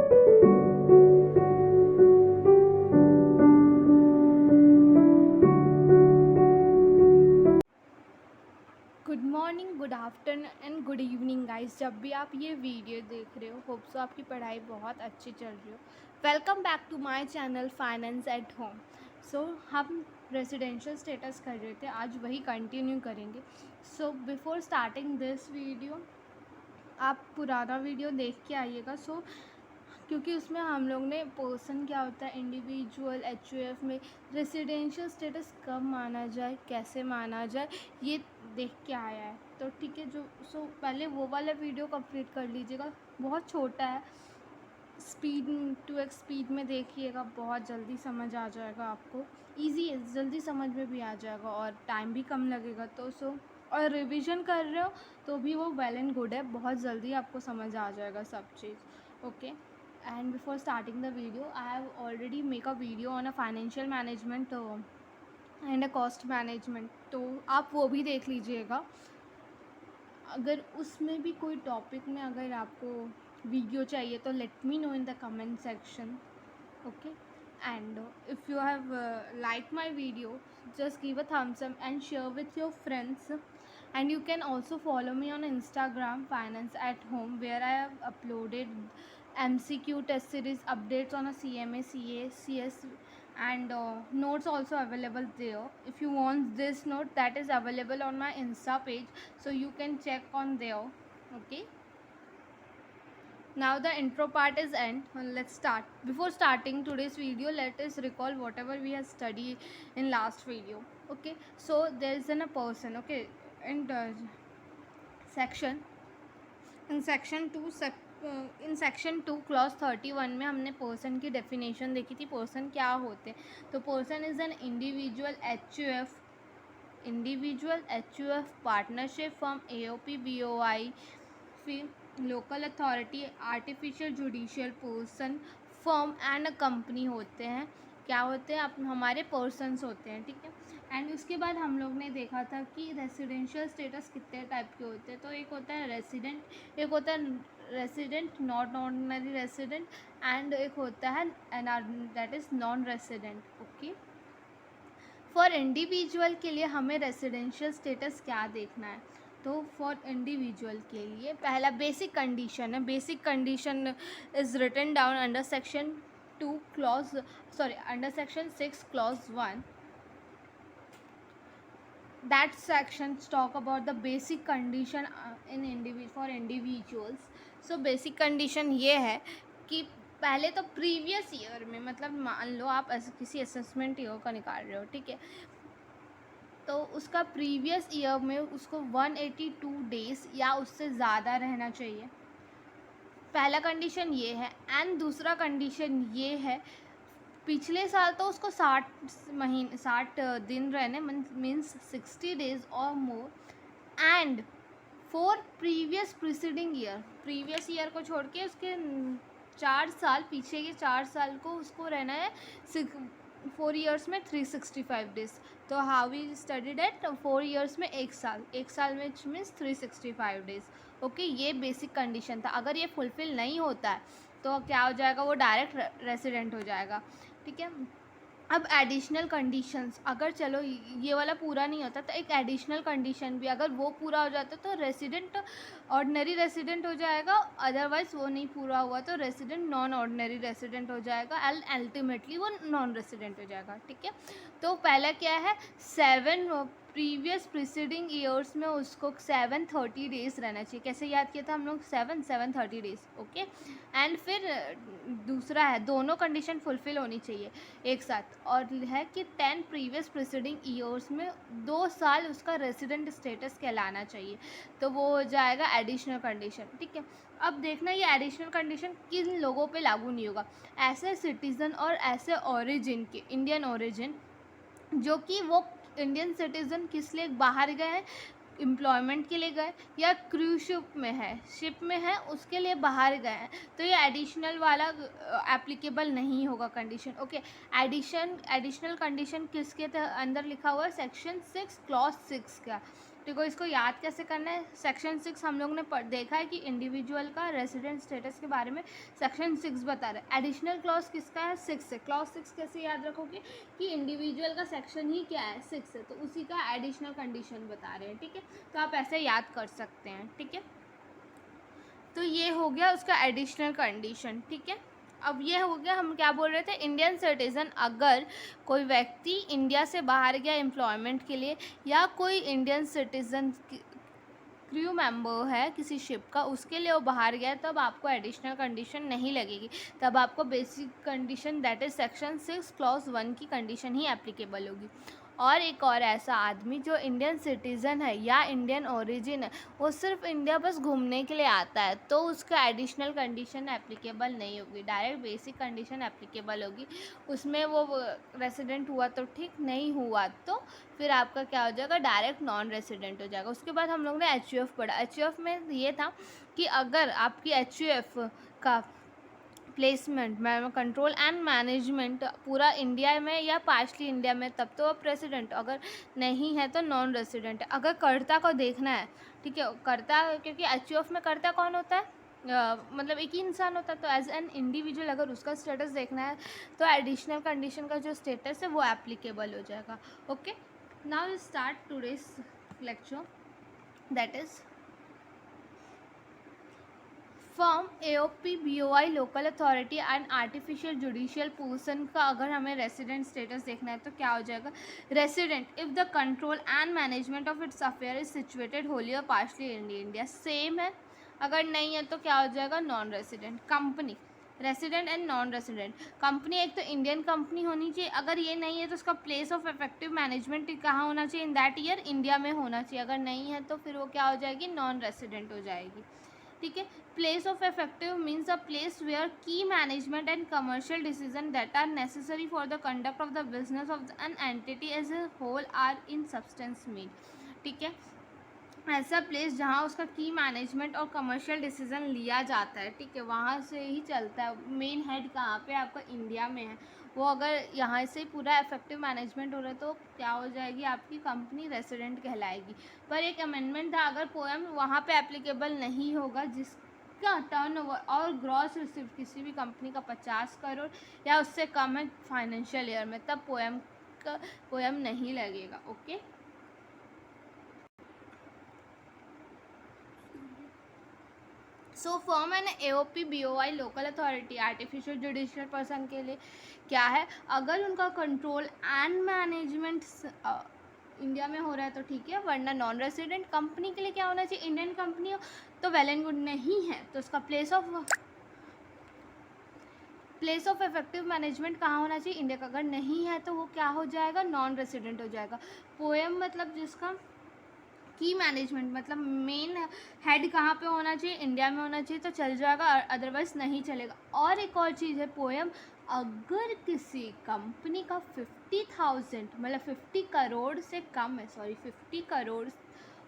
Good morning, good afternoon and good evening guys. जब भी आप ये वीडियो देख रहे हो, होप सो आपकी पढ़ाई बहुत अच्छी चल रही हो। Welcome back to my channel finance at home. So हम रेजिडेंशियल स्टेटस कर रहे थे, आज वही कंटिन्यू करेंगे। So before starting this video आप पुराना वीडियो देख के आइएगा। क्योंकि उसमें हम लोग ने पर्सन क्या होता है, इंडिविजुअल, एचयूएफ में रेसिडेंशियल स्टेटस कब माना जाए, कैसे माना जाए, ये देख के आया है। तो ठीक है, पहले वो वाला वीडियो कंप्लीट कर लीजिएगा। बहुत छोटा है, स्पीड 2x स्पीड में देखिएगा, बहुत जल्दी समझ आ जाएगा आपको। इजी है, जल्दी समझ में भी आ जाएगा और टाइम भी कम लगेगा। और रिवीजन कर रहे हो तो भी वो वेल एंड गुड है, बहुत जल्दी आपको समझ आ जाएगा सब चीज़। Okay, and before starting the video, I have already make a video on a financial management and a cost management, तो आप वो भी देख लीजिएगा। अगर उसमें भी कोई टॉपिक में अगर आपको वीडियो चाहिए तो let me know in the comment section. Okay, and if you have liked my video, just give a thumbs up and share with your friends. And you can also follow me on Instagram finance at home, where I have uploaded MCQ test series updates on a CMA, CA, CS, and notes also available there. If you want this note, that is available on my Insta page, so you can check on there. Okay, now the intro part is end. Well, let's start. Before starting today's video, let us recall whatever we have studied in last video. Okay, so there is a person. Okay, and section in section 2 in section 2 clause 31 में हमने person की definition देखी थी। Person क्या होते हैं, तो person is an individual H U F partnership form AOP BOI, फिर local authority, artificial judicial person, firm and a company होते हैं। क्या होते हैं, हमारे पर्सनस होते हैं। ठीक है, एंड उसके बाद हम लोग ने देखा था कि रेसिडेंशियल स्टेटस कितने टाइप के होते हैं। तो एक होता है रेसिडेंट, एक होता है resident not ordinary resident, and एक होता है that is non resident. Okay, for individual के लिए हमें रेसिडेंशियल स्टेटस क्या देखना है, तो फॉर इंडिविजुअल के लिए पहला बेसिक कंडीशन है। Basic condition is written down under section 6 clause 1. That section talk about the basic condition for individuals. So basic condition ये है कि पहले तो प्रीवियस ईयर में, मतलब मान लो आप किसी असेसमेंट ईयर का निकाल रहे हो, ठीक है, तो उसका प्रीवियस ईयर में उसको 182 डेज या उससे ज़्यादा रहना चाहिए। पहला कंडीशन ये है। एंड दूसरा कंडीशन ये है, पिछले साल तो उसको 60 दिन रहने, मीन्स 60 डेज और मोर। एंड फॉर प्रीवियस ईयर को छोड़ के उसके 4 साल पीछे के 4 साल को उसको रहना है 4 ईयर्स में 365 डेज। तो how we studied at 4 years में एक साल में मीन्स 365 डेज। ओके, ये बेसिक कंडीशन था। अगर ये फुलफिल नहीं होता है तो क्या हो जाएगा, वो डायरेक्ट रेसिडेंट हो जाएगा। ठीक है, अब एडिशनल कंडीशंस, अगर चलो ये वाला पूरा नहीं होता तो एक एडिशनल कंडीशन भी अगर वो पूरा हो जाता तो रेसिडेंट ऑर्डिनरी रेसिडेंट हो जाएगा, अदरवाइज वो नहीं पूरा हुआ तो रेसिडेंट नॉन ऑर्डिनरी रेसिडेंट हो जाएगा, एंड अल्टीमेटली वो नॉन रेसिडेंट हो जाएगा। ठीक है, तो पहला क्या है, 7 प्रीवियस प्रीसीडिंग ईयर्स में उसको 730 डेज रहना चाहिए। कैसे याद किया था हम लोग, 730 डेज। ओके, एंड फिर दूसरा है, दोनों कंडीशन फुलफिल होनी चाहिए एक साथ, और है कि 10 प्रीवियस प्रीसीडिंग ईयर्स में 2 साल उसका रेसिडेंट स्टेटस कहलाना चाहिए, तो वो हो जाएगा एडिशनल कंडीशन। ठीक है, अब देखना ये एडिशनल कंडीशन किन लोगों पे लागू नहीं होगा, ऐसे सिटीज़न और ऐसे ओरिजिन के, इंडियन ओरिजिन, जो कि वो इंडियन सिटीज़न किस लिए बाहर गए हैं, एम्प्लॉयमेंट के लिए गए, या क्रूज शिप में है उसके लिए बाहर गए हैं, तो ये एडिशनल वाला एप्लीकेबल नहीं होगा कंडीशन। ओके, एडिशनल कंडीशन किसके अंदर लिखा हुआ है, सेक्शन 6 clause 6 का। देखो इसको याद कैसे करना है, सेक्शन 6 हम लोग ने देखा है कि इंडिविजुअल का रेसिडेंट स्टेटस के बारे में सेक्शन 6 बता रहा है। एडिशनल क्लॉज किसका है, 6 है। क्लॉज 6 कैसे याद रखोगे कि इंडिविजुअल का सेक्शन ही क्या है, 6 है, तो उसी का एडिशनल कंडीशन बता रहे हैं, ठीक है। तो आप ऐसे याद कर सकते हैं, ठीक है। तो ये हो गया उसका एडिशनल कंडीशन, ठीक है। अब ये हो गया, हम क्या बोल रहे थे, इंडियन सिटीज़न अगर कोई व्यक्ति इंडिया से बाहर गया एम्प्लॉयमेंट के लिए, या कोई इंडियन सिटीज़न क्रू मेंबर है किसी शिप का, उसके लिए वो बाहर गया, तब आपको एडिशनल कंडीशन नहीं लगेगी, तब आपको basic condition that is section 6 clause 1 की कंडीशन ही एप्लीकेबल होगी। और एक और ऐसा आदमी जो इंडियन सिटीज़न है या इंडियन ओरिजिन है, वो सिर्फ इंडिया बस घूमने के लिए आता है, तो उसका एडिशनल कंडीशन एप्लीकेबल नहीं होगी, डायरेक्ट बेसिक कंडीशन एप्लीकेबल होगी। उसमें वो रेसिडेंट हुआ तो ठीक, नहीं हुआ तो फिर आपका क्या हो जाएगा, डायरेक्ट नॉन रेसिडेंट हो जाएगा। उसके बाद हम लोग ने HUF पढ़ा। HUF में ये था कि अगर आपकी HUF का प्लेसमेंट, कंट्रोल एंड मैनेजमेंट पूरा इंडिया में या पार्शली इंडिया में, तब तो आप रेसिडेंट, अगर नहीं है तो नॉन रेसिडेंट है। अगर कर्ता को देखना है, ठीक है, कर्ता, क्योंकि HUF में कर्ता कौन होता है, मतलब एक ही इंसान होता है, तो एज एन इंडिविजुअल अगर उसका स्टेटस देखना है तो एडिशनल कंडीशन का जो स्टेटस है वो एप्लीकेबल हो जाएगा। Okay, now we start today's lecture, that is form AOP BOI local authority and artificial judicial person का अगर हमें रेसिडेंट स्टेटस देखना है तो क्या हो जाएगा, resident if the control and management of its affair is situated Holi और पार्शली इन इंडिया, सेम है। अगर नहीं है तो क्या हो जाएगा, non resident. Company, resident and non resident. Company एक तो इंडियन कंपनी होनी चाहिए, अगर ये नहीं है तो उसका प्लेस ऑफ इफेक्टिव मैनेजमेंट कहाँ होना चाहिए, इन दैट ईयर इंडिया में होना चाहिए। अगर नहीं है तो फिर वो क्या हो जाएगी, नॉन रेसिडेंट हो जाएगी, ठीक है। Place of effective means a place where key management and commercial decision that are necessary for the conduct of the business of an entity as a whole are in substance made, ठीक है। ऐसा place जहाँ उसका की management और commercial decision लिया जाता है, ठीक है, वहाँ से ही चलता है। मेन हेड कहाँ पे आपका इंडिया में है, वो अगर यहाँ से पूरा इफेक्टिव मैनेजमेंट हो रहा है तो क्या हो जाएगी, आपकी कंपनी रेसिडेंट कहलाएगी। पर एक अमेंडमेंट था, अगर पोएम वहाँ पे एप्लीकेबल नहीं होगा जिसका टर्नओवर और ग्रॉस रिसीव किसी भी कंपनी का 50 करोड़ या उससे कम है फाइनेंशियल ईयर में, तब पोएम नहीं लगेगा। Okay, so form an AOP BOI local authority artificial judicial person के लिए क्या है, अगर उनका कंट्रोल एंड मैनेजमेंट इंडिया में हो रहा है तो ठीक है, वरना नॉन रेसिडेंट। कंपनी के लिए क्या होना चाहिए, इंडियन कंपनी हो तो वेल एंड गुड, नहीं है तो उसका प्लेस ऑफ इफेक्टिव मैनेजमेंट कहाँ होना चाहिए, इंडिया का। अगर नहीं है तो वो क्या हो जाएगा, नॉन रेसिडेंट हो जाएगा। पोएम मतलब जिसका की मैनेजमेंट मतलब मेन हेड कहाँ पे होना चाहिए, इंडिया में होना चाहिए तो चल जाएगा, अदरवाइज नहीं चलेगा। और एक और चीज़ है, पोएम अगर किसी कंपनी का 50,000 मतलब 50 करोड़ से कम है, 50 करोड़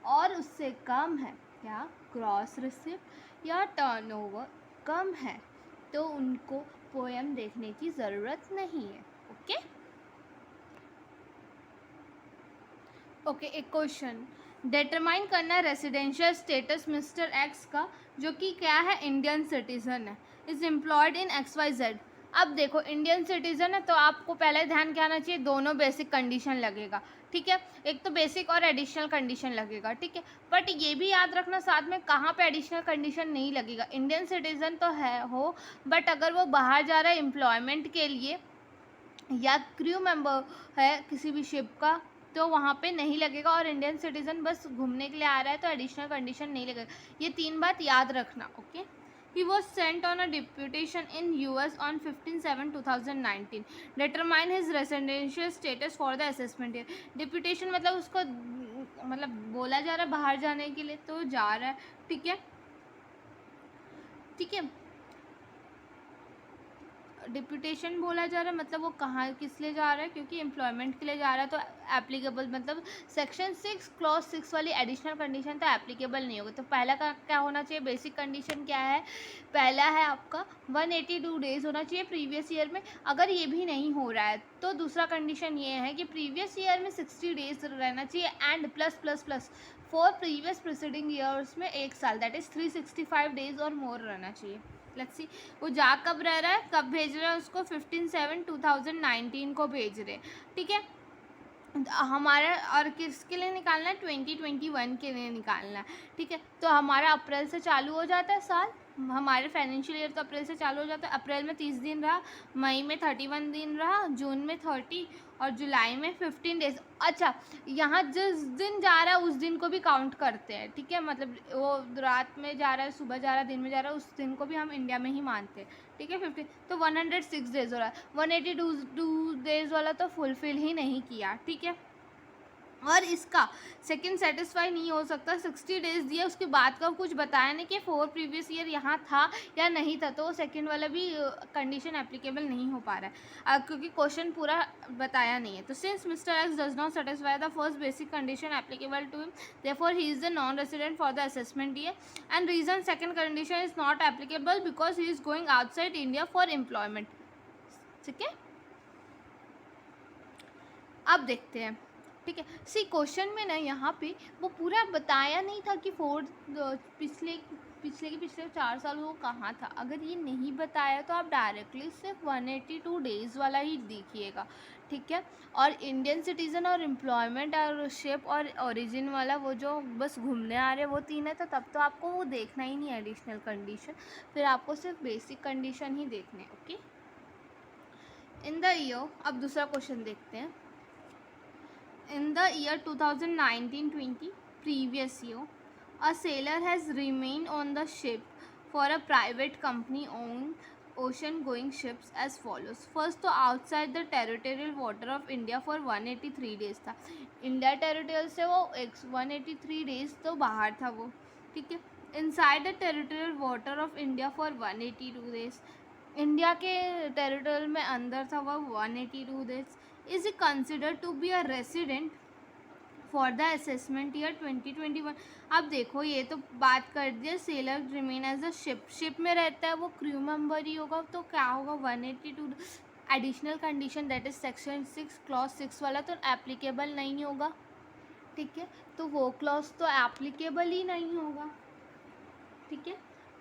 और उससे कम है, क्या क्रॉस रिसिप्ट या टर्नओवर कम है, तो उनको पोएम देखने की ज़रूरत नहीं है। ओके, एक क्वेश्चन डिटरमाइन करना रेसिडेंशियल स्टेटस मिस्टर एक्स का, जो कि क्या है, इंडियन सिटीज़न है, इज़ एम्प्लॉयड इन XYZ। अब देखो इंडियन सिटीज़न है तो आपको पहले ध्यान क्या आना चाहिए, दोनों बेसिक कंडीशन लगेगा, ठीक है, एक तो बेसिक और एडिशनल कंडीशन लगेगा, ठीक है। बट ये भी याद रखना साथ में कहाँ पे एडिशनल कंडीशन नहीं लगेगा, इंडियन सिटीज़न तो है हो, बट अगर वो बाहर जा रहा है एम्प्लॉयमेंट के लिए या क्रू मेंबर है किसी भी शिप का, तो वहाँ पे नहीं लगेगा। और इंडियन सिटीज़न बस घूमने के लिए आ रहा है तो एडिशनल कंडीशन नहीं लगेगा। ये 3 बात याद रखना। Okay, he was sent on a deputation in US on 15/7/2019, determine his residential status for the assessment year. Deputation मतलब उसको मतलब बोला जा रहा है बाहर जाने के लिए, तो जा रहा है, ठीक है, ठीक है। डिप्यूटेशन बोला जा रहा है, मतलब वो कहाँ किस लिए जा रहा है, क्योंकि एम्प्लॉयमेंट के लिए जा रहा है, तो एप्लीकेबल मतलब सेक्शन 6 क्लॉज 6 वाली एडिशनल कंडीशन तो एप्लीकेबल नहीं होगा। तो पहला का क्या होना चाहिए, बेसिक कंडीशन क्या है, पहला है आपका 182 डेज होना चाहिए प्रीवियस ईयर में। अगर ये भी नहीं हो रहा है तो दूसरा कंडीशन ये है कि प्रीवियस ईयर में 60 डेज रहना चाहिए and plus plus plus for previous preceding years में 1 साल, दैट इज़ 365 डेज और मोर रहना चाहिए। लेट्स सी वो जा कब रह रहा है, कब भेज रहा है उसको, 15/7/2019 को भेज रहे, ठीक है। हमारा और किसके लिए निकालना है, 2021 के लिए निकालना है, ठीक है। तो हमारा अप्रैल से चालू हो जाता है साल, हमारे फाइनेंशियल ईयर तो अप्रैल से चालू हो जाता है। अप्रैल में 30 दिन रहा, मई में 31 दिन रहा, जून में 30 और जुलाई में 15 डेज। अच्छा, यहाँ जिस दिन जा रहा है उस दिन को भी काउंट करते हैं, ठीक है। मतलब वो रात में जा रहा है, सुबह जा रहा है, दिन में जा रहा है, उस दिन को भी हम इंडिया में ही मानते हैं, ठीक है। 15 तो 106 डेज हो रहा है, 182 डेज वाला तो फुलफिल ही नहीं किया, ठीक है। और इसका सेकंड सेटिस्फाई नहीं हो सकता, 60 डेज दिया उसके बाद का कुछ बताया नहीं कि 4 प्रीवियस ईयर यहाँ था या नहीं था, तो वो सेकंड वाला भी कंडीशन एप्लीकेबल नहीं हो पा रहा है क्योंकि क्वेश्चन पूरा बताया नहीं है। तो since mister X does not satisfy the first basic condition applicable to him, therefore he is the non resident for the assessment year, and reason second condition is not applicable because he is going outside India for employment, ठीक है। अब देखते हैं, ठीक है। सी question में ना यहाँ पे वो पूरा बताया नहीं था कि पिछले के 4 साल वो कहाँ था। अगर ये नहीं बताया तो आप डायरेक्टली सिर्फ 182 डेज़ वाला ही देखिएगा, ठीक है। और इंडियन सिटीज़न और एम्प्लॉयमेंट और शिप और ओरिजिन वाला वो जो बस घूमने आ रहे हैं वो 3 है, तो तब तो आपको वो देखना ही नहीं एडिशनल कंडीशन, फिर आपको सिर्फ बेसिक कंडीशन ही देखने, ओके। इन द ईयर, अब दूसरा क्वेश्चन देखते हैं। In the year 2019-20, previous year, a sailor has remained on the ship for a private company owned ocean-going ships as follows. First, तो outside the territorial water of India for 183 days था। India territorial से वो 183 days तो बाहर था वो, ठीक है। Inside the territorial water of India for 182 days, India के टेरिटोरियल में अंदर था वो 182 days. Is he consider to be a resident for the assessment year 2021। अब देखो ये तो बात कर दिया sailor remain as a ship में रहता है, वो क्रू मेंबर ही होगा, तो क्या होगा 182 additional condition that is section 6 clause 6 वाला तो एप्लीकेबल नहीं होगा, ठीक है। तो वो क्लॉज तो एप्लीकेबल ही नहीं होगा, ठीक है।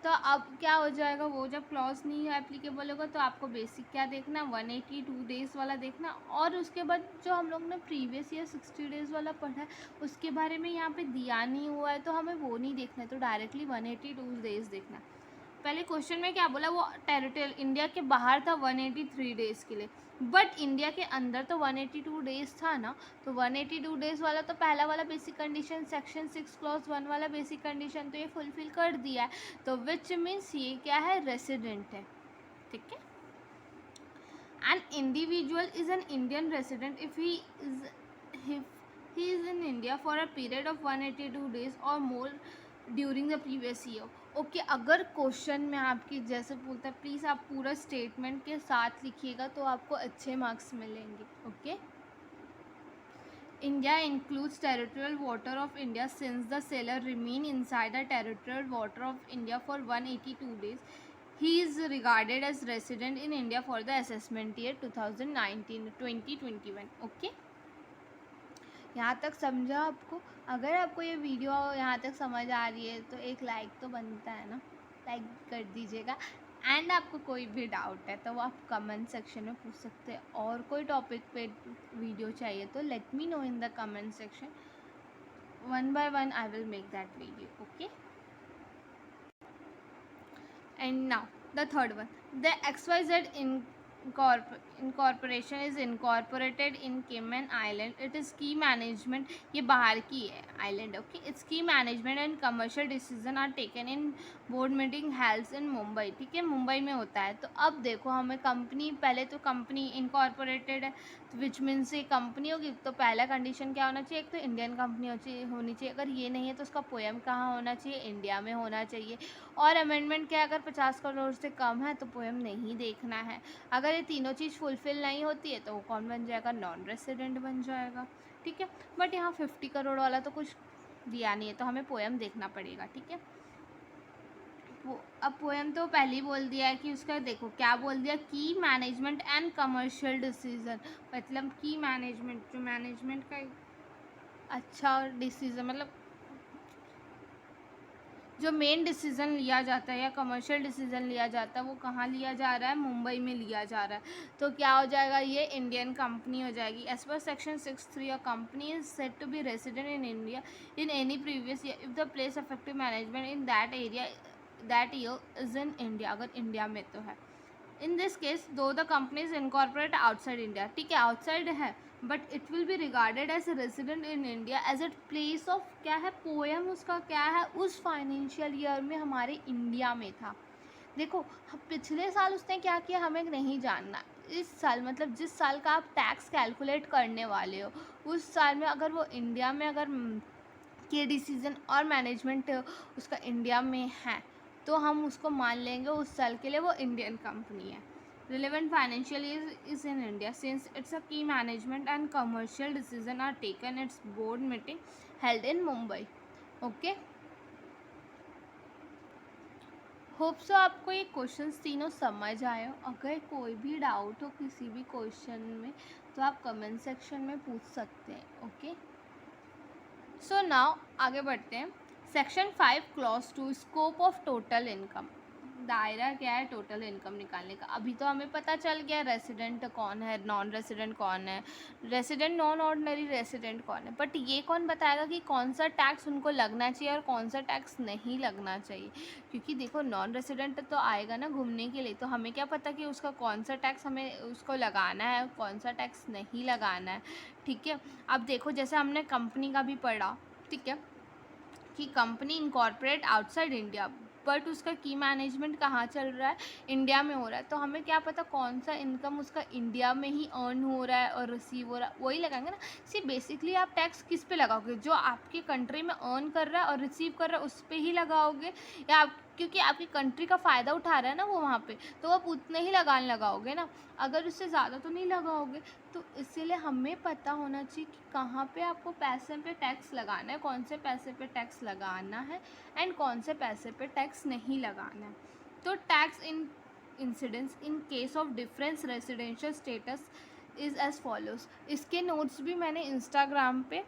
तो अब क्या हो जाएगा, वो जब क्लॉज नहीं एप्लीकेबल होगा तो आपको बेसिक क्या देखना, 182 डेज़ वाला देखना, और उसके बाद जो हम लोग ने प्रीवियस ईयर 60 डेज़ वाला पढ़ा है उसके बारे में यहाँ पे दिया नहीं हुआ है, तो हमें वो नहीं देखना है, तो डायरेक्टली 182 डेज़ देखना। पहले क्वेश्चन में क्या बोला, वो टेरिटोरियल इंडिया के बाहर था 183 डेज़ के लिए, बट इंडिया के अंदर तो 182 डेज़ था ना, तो 182 डेज़ वाला तो पहला वाला बेसिक कंडीशन सेक्शन 6 क्लॉज 1 वाला बेसिक कंडीशन तो ये फुलफिल कर दिया है, तो विच मीन्स ये क्या है, रेसिडेंट है, ठीक है। An individual is an Indian resident if he is in India for a period of 182 days और more during the previous year, okay. अगर क्वेश्चन में आपकी जैसे बोलता है, प्लीज़ आप पूरा स्टेटमेंट के साथ लिखिएगा तो आपको अच्छे मार्क्स मिलेंगे, okay. India includes territorial water of India since the sailor remain inside the territorial water of India for 182 days, he is regarded as resident in India for the assessment year 2019-2021, okay. यहाँ तक समझा आपको? अगर आपको ये video यहाँ तक समझ आ रही है तो एक लाइक तो बनता है ना, लाइक कर दीजिएगा। एंड आपको कोई भी डाउट है तो आप कमेंट सेक्शन में पूछ सकते हैं, और कोई टॉपिक पे वीडियो चाहिए तो let me know in the comment section, 1 by 1 I will make that video, okay. And now the third one, the XYZ incorporation is incorporated in Cayman Island, it is key management, ये बाहर की है, island. Okay, its key management and commercial decision are taken in board meeting held in Mumbai. ठीक है, मुंबई में होता है. तो अब देखो हमें कंपनी, पहले तो कंपनी इनकॉर्पोरेटेड है, विच मीन्स ये कंपनी होगी. तो पहला कंडीशन क्या होना चाहिए, एक तो इंडियन कंपनी होनी चाहिए. अगर ये नहीं है तो उसका पोएम कहाँ होना चाहिए, इंडिया में होना चाहिए. और अमेंडमेंट क्या है, अगर 50 करोड़ से कम है तो पोएम नहीं देखना है. अगर ये तीनों चीज़ फुलफिल नहीं होती है तो वो कौन बन जाएगा, नॉन रेसिडेंट बन जाएगा. ठीक है, बट यहाँ 50 करोड़ वाला तो कुछ दिया नहीं है तो हमें पोएम देखना पड़ेगा. ठीक है, अब पोएम तो पहले ही बोल दिया है कि उसका देखो क्या बोल दिया, की मैनेजमेंट एंड कमर्शियल डिसीजन. मतलब की मैनेजमेंट, जो मैनेजमेंट का अच्छा डिसीजन, मतलब जो मेन डिसीज़न लिया जाता है या कमर्शियल डिसीज़न लिया जाता है वो कहाँ लिया जा रहा है, मुंबई में लिया जा रहा है. तो क्या हो जाएगा, ये इंडियन कंपनी हो जाएगी. As per section 6(3) a company is said to be resident in India in any previous year if the place effective management in that area that year is in India. अगर India में तो है. In this case though the companies incorporate outside India. ठीक है, outside है but it will be regarded as resident in India as it place of क्या है, poem उसका क्या है, उस फाइनेंशियल ईयर में हमारे इंडिया में था. देखो पिछले साल उसने क्या किया हमें नहीं जानना. इस साल मतलब जिस साल का आप टैक्स कैलकुलेट करने वाले हो उस साल में अगर वो इंडिया में अगर के डिसीजन और मैनेजमेंट उसका इंडिया में है तो हम उसको मान लेंगे उस साल के लिए वो इंडियन कंपनी है. Relevant financial year is in India since it's a key management and commercial decision are taken its board meeting held in Mumbai. Okay. Hope so आपको ये क्वेश्चंस तीनों समझ आए हो. अगर कोई भी डाउट हो किसी भी क्वेश्चन में तो आप कमेंट सेक्शन में पूछ सकते हैं. ओके, सो नाउ आगे बढ़ते हैं. Section 5 clause 2 scope of total income. दायरा क्या है टोटल इनकम निकालने का. अभी तो हमें पता चल गया रेसिडेंट कौन है, नॉन रेसिडेंट कौन है, रेसिडेंट नॉन ऑर्डिनरी रेसिडेंट कौन है. बट ये कौन बताएगा कि कौन सा टैक्स उनको लगना चाहिए और कौन सा टैक्स नहीं लगना चाहिए. क्योंकि देखो नॉन रेसिडेंट तो आएगा ना घूमने के लिए, तो हमें क्या पता कि उसका कौन सा टैक्स हमें उसको लगाना है, कौन सा टैक्स नहीं लगाना है. ठीक है, अब देखो जैसे हमने कंपनी का भी पढ़ा. ठीक है, कि company incorporate outside India but उसका की मैनेजमेंट कहाँ चल रहा है, इंडिया में हो रहा है. तो हमें क्या पता कौन सा इनकम उसका इंडिया में ही अर्न हो रहा है और रिसीव हो रहा है, वही लगाएंगे ना. सी बेसिकली आप टैक्स किस पे लगाओगे, जो आपकी कंट्री में अर्न कर रहा है और रिसीव कर रहा है उस पर ही लगाओगे, या आप क्योंकि आपकी कंट्री का फ़ायदा उठा रहा है ना वो वहाँ पे, तो आप उतने ही लगाओगे ना. अगर उससे ज़्यादा तो नहीं लगाओगे. तो इसीलिए हमें पता होना चाहिए कि कहाँ पे आपको पैसे पे टैक्स लगाना है, कौन से पैसे पे टैक्स लगाना है एंड कौन से पैसे पे टैक्स नहीं लगाना है. तो tax in incidence in case of difference residential status is as follows. इसके नोट्स भी मैंने इंस्टाग्राम पे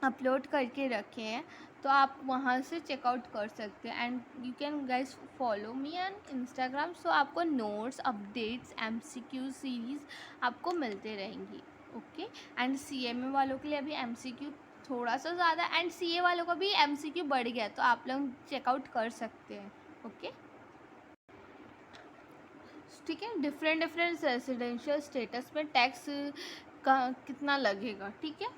अपलोड करके रखे हैं तो आप वहाँ से चेकआउट कर सकते हैं. And you can guys follow me and Instagram. So आपको नोट्स, अपडेट्स, MCQ सीरीज़ आपको मिलते रहेंगी. ओके, एंड CMA वालों के लिए अभी MCQ थोड़ा सा ज़्यादा एंड CA वालों का भी MCQ बढ़ गया तो आप लोग चेकआउट कर सकते हैं. ओके, ठीक है. डिफरेंट रेसिडेंशियल स्टेटस में टैक्स का कितना लगेगा. ठीक है,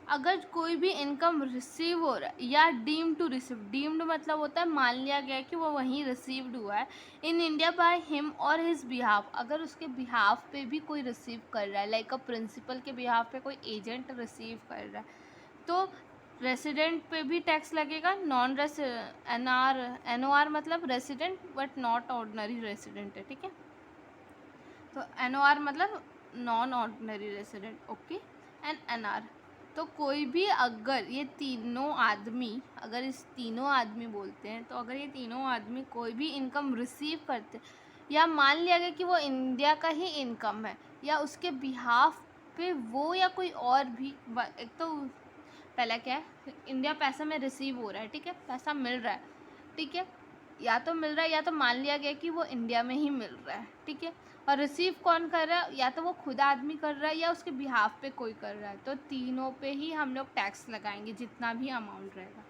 अगर कोई भी इनकम रिसीव हो रहा है या डीम्ड टू रिसीव, डीम्ड मतलब होता है मान लिया गया कि वो वहीं रिसीव्ड हुआ है इन इंडिया बाय हिम और हिज बिहाफ. अगर उसके बिहाफ पे भी कोई रिसीव कर रहा है, लाइक अ प्रिंसिपल के बिहाफ पे कोई एजेंट रिसीव कर रहा है तो रेसिडेंट पे भी टैक्स लगेगा. नॉन NOR मतलब resident but not ordinary resident है. ठीक है, तो NOR मतलब non ordinary resident. Okay, and NR. तो कोई भी अगर ये तीनों आदमी, अगर इस तीनों आदमी बोलते हैं तो अगर ये तीनों आदमी कोई भी इनकम रिसीव करते या मान लिया गया कि वो इंडिया का ही इनकम है या उसके बिहाफ पे वो या कोई और भी, एक तो पहला क्या है इंडिया पैसा में रिसीव हो रहा है. ठीक है, पैसा मिल रहा है. ठीक है, या तो मिल रहा है या तो मान लिया गया कि वो इंडिया में ही मिल रहा है. ठीक है, और रिसीव कौन कर रहा है, या तो वो खुद आदमी कर रहा है या उसके बिहाफ पे कोई कर रहा है. तो तीनों पे ही हम लोग टैक्स लगाएंगे जितना भी अमाउंट रहेगा.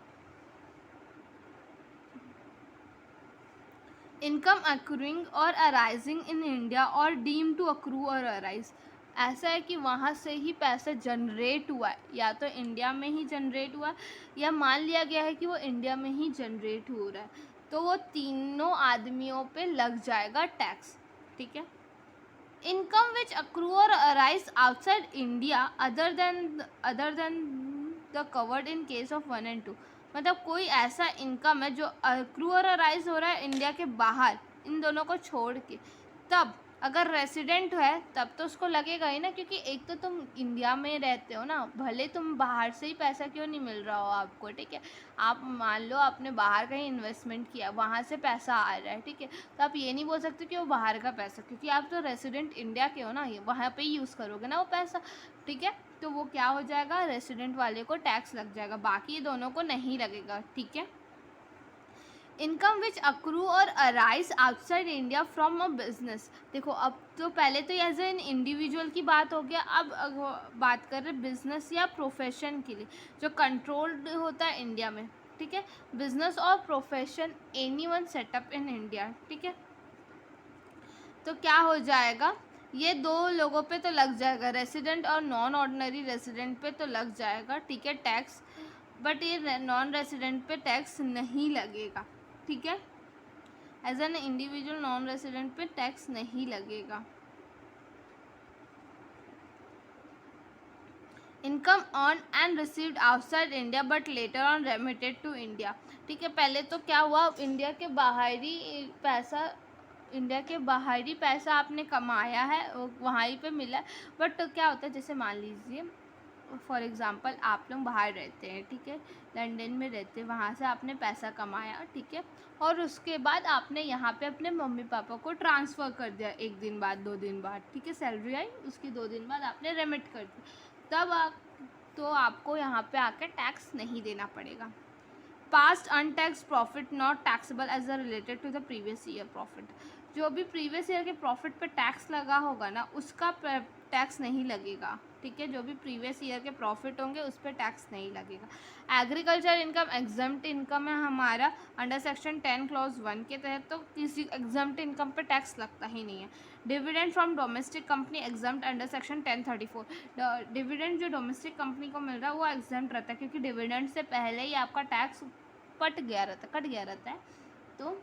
इनकम अक्रूइंग और अराइजिंग इन इंडिया और डीम टू अक्रू और अराइज. ऐसा है कि वहाँ से ही पैसा जनरेट हुआ है, या तो इंडिया में ही जनरेट हुआ है या मान लिया गया है कि वो इंडिया में ही जनरेट हो रहा है, तो वो तीनों आदमियों पे लग जाएगा टैक्स, ठीक है। इनकम विच अक्रू और arise outside India other than the covered in case of 1 and 2, मतलब कोई ऐसा इनकम है जो अक्रू और अराइज हो रहा है इंडिया के बाहर, इन दोनों को छोड़ के, तब अगर रेसिडेंट है तब तो उसको लगेगा ही ना, क्योंकि एक तो तुम इंडिया में रहते हो ना, भले तुम बाहर से ही पैसा क्यों नहीं मिल रहा हो आपको, ठीक है। आप मान लो आपने बाहर कहीं इन्वेस्टमेंट किया, वहाँ से पैसा आ रहा है, ठीक है, तो आप ये नहीं बोल सकते कि वो बाहर का पैसा, क्योंकि आप तो रेसिडेंट इंडिया के हो ना, ये वहाँ पे ही यूज़ करोगे ना वो पैसा, ठीक है। तो वो क्या हो जाएगा, रेसिडेंट वाले को टैक्स लग जाएगा, बाकी दोनों को नहीं लगेगा, ठीक है। इनकम विच अक्रू और arise outside India from a business, देखो अब तो पहले तो एज एन इंडिविजुअल की बात हो गया, अब बात कर रहे बिजनेस या प्रोफेशन के लिए जो कंट्रोल्ड होता है इंडिया में, ठीक है। बिजनेस और profession any one setup in India, ठीक है। तो क्या हो जाएगा, ये दो लोगों पे तो लग जाएगा, रेसिडेंट और नॉन ऑर्डिनरी रेसिडेंट पे तो लग जाएगा, ठीक है, टैक्स, बट ये नॉन रेसिडेंट पे टैक्स नहीं लगेगा, ठीक है। As an individual non resident पे टैक्स नहीं लगेगा। Income earn and received outside India but later on remitted to India, ठीक है। पहले तो क्या हुआ, इंडिया के बाहरी पैसा आपने कमाया है, वहाँ ही पे मिला है, बट तो क्या होता है, जैसे मान लीजिए फॉर एग्ज़ाम्पल आप लोग बाहर रहते हैं, ठीक है, लंदन में रहते हैं, वहाँ से आपने पैसा कमाया, ठीक है, और उसके बाद आपने यहाँ पे अपने मम्मी पापा को ट्रांसफ़र कर दिया 1 दिन बाद 2 दिन बाद, ठीक है, सैलरी आई, उसकी 2 दिन बाद आपने रेमिट कर दिया, तब आपको यहाँ पे आकर टैक्स नहीं देना पड़ेगा। Past untax profit not taxable as a related to the previous year profit, जो भी प्रीवियस ईयर के प्रॉफिट पे टैक्स लगा होगा ना, उसका टैक्स नहीं लगेगा, ठीक है। जो भी प्रीवियस ईयर के प्रॉफिट होंगे उस पर टैक्स नहीं लगेगा। एग्रीकल्चर इनकम एग्जम्प्ट इनकम है हमारा अंडर सेक्शन 10 क्लॉज 1 के तहत, तो किसी एग्जम्प्ट इनकम पे टैक्स लगता ही नहीं है। Dividend from domestic company exempt under section 1034, dividend जो डोमेस्टिक कंपनी को मिल रहा है वो एग्जम्प्ट रहता है, क्योंकि डिविडेंड से पहले ही आपका टैक्स कट गया रहता है, तो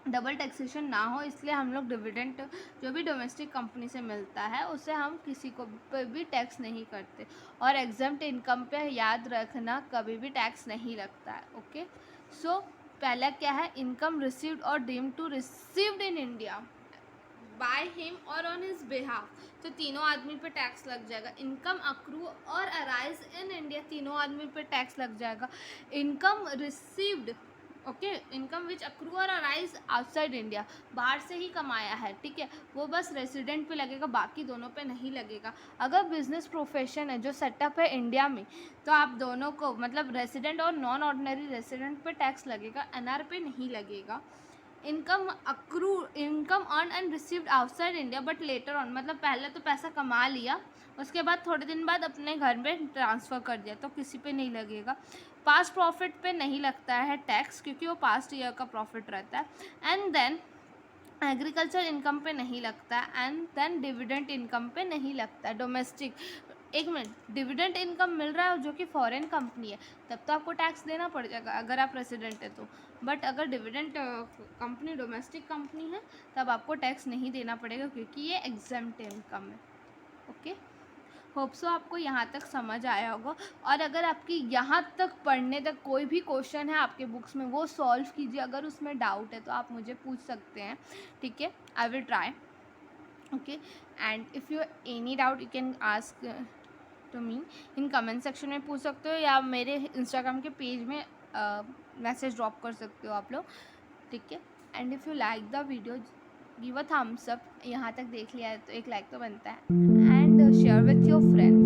डबल टैक्सेशन ना हो, इसलिए हम लोग डिविडेंड जो भी डोमेस्टिक कंपनी से मिलता है उसे हम किसी को भी टैक्स नहीं करते, और एग्जम्प्ट इनकम पे याद रखना कभी भी टैक्स नहीं लगता है, ओके। सो पहला क्या है, इनकम रिसीव्ड और deemed to received in India by him और ऑन हिज बिहाफ, तो तीनों आदमी पे टैक्स लग जाएगा। इनकम अक्रू और अराइज इन इंडिया, तीनों आदमी पे टैक्स लग जाएगा। Income received, okay, income which accrue और अराइज आउटसाइड इंडिया, बाहर से ही कमाया है, ठीक है, वो बस रेसिडेंट पे लगेगा, बाकी दोनों पे नहीं लगेगा। अगर बिजनेस प्रोफेशन है जो सेटअप है इंडिया में, तो आप दोनों को मतलब रेसिडेंट और नॉन ऑर्डिनरी रेसिडेंट पे टैक्स लगेगा, एनआर पे नहीं लगेगा। Income earn and received outside India but later on, मतलब पहले तो पैसा कमा लिया, उसके बाद थोड़े दिन बाद अपने घर में ट्रांसफ़र कर दिया, तो किसी पे नहीं लगेगा। पास्ट प्रॉफिट पे नहीं लगता है टैक्स, क्योंकि वो पास्ट ईयर का प्रॉफिट रहता है। एंड देन एग्रीकल्चर इनकम पे नहीं लगता है, एंड देन डिविडेंड इनकम पे नहीं लगता है। डोमेस्टिक, एक मिनट, डिविडेंड इनकम मिल रहा है जो कि फॉरेन कंपनी है, तब तो आपको टैक्स देना पड़ जाएगा अगर आप रेसिडेंट है तो, बट अगर डिविडेंड कंपनी डोमेस्टिक कंपनी है तब आपको टैक्स नहीं देना पड़ेगा, क्योंकि ये एग्जम्प्ट इनकम है, ओके। होप सो आपको यहाँ तक समझ आया होगा, और अगर आपकी यहाँ तक पढ़ने तक कोई भी क्वेश्चन है आपके बुक्स में वो सॉल्व कीजिए, अगर उसमें डाउट है तो आप मुझे पूछ सकते हैं, ठीक है, I will try, okay. And if you any doubt you can ask to me in comment section में पूछ सकते हो, या मेरे इंस्टाग्राम के पेज में मैसेज ड्रॉप कर सकते हो आप लोग, ठीक है। And if you like the video give a thumbs up, यहाँ तक देख लिया है तो एक लाइक तो बनता है, and share with your friend.